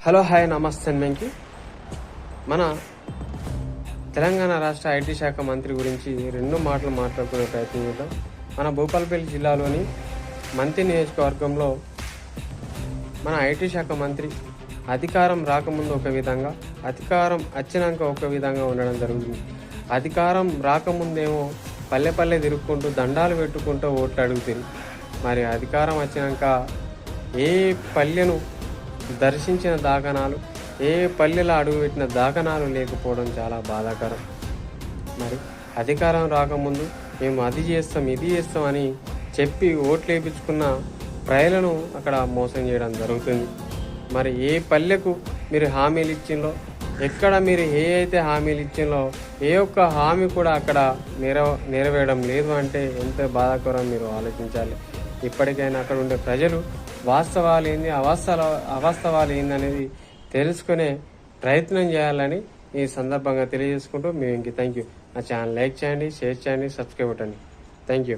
Hello hi నమస్తే వెంకి. మన తెలంగాణ రాష్ట్ర ఐటీ శాఖ మంత్రి గురించి రెండు మాటలు మాట్లాడుకునే ప్రయత్నం చేద్దాం. మన భూపాలపల్లి జిల్లాలోని మంత్రి నియోజకవర్గంలో మన ఐటీ శాఖ మంత్రి అధికారం రాకముందు ఒక విధంగా, అధికారం వచ్చినాక ఒక విధంగా ఉండడం జరుగుతుంది. అధికారం రాకముందేమో పల్లె పల్లె తిరుక్కుంటూ దండాలు పెట్టుకుంటూ ఓట్లు అడుగుతుంది. మరి అధికారం వచ్చినాక ఏ పల్లెను దర్శించిన దాఖనాలు, ఏ పల్లెలో అడుగుపెట్టిన దాఖనాలు లేకపోవడం చాలా బాధాకరం. మరి అధికారం రాకముందు మేము అది చేస్తాం ఇది చేస్తాం అని చెప్పి ఓట్లు వేయించుకున్న ప్రజలను అక్కడ మోసం చేయడం జరుగుతుంది. మరి ఏ పల్లెకు మీరు హామీలు ఇచ్చిందో, ఎక్కడ మీరు ఏ అయితే హామీలు ఇచ్చిందో ఏ ఒక్క హామీ కూడా అక్కడ నెరవేరడం లేదు అంటే ఎంత బాధాకరం మీరు ఆలోచించాలి. ఇప్పటికైనా అక్కడ ఉండే ప్రజలు వాస్తవాలు ఏంది, అవాస్తవాలు ఏంది అనేది తెలుసుకునే ప్రయత్నం చేయాలని ఈ సందర్భంగా తెలియజేసుకుంటూ మేము థ్యాంక్ యూ. నా ఛానల్ లైక్ చేయండి, షేర్ చేయండి, సబ్స్క్రైబ్ కొట్టండి. Thank you.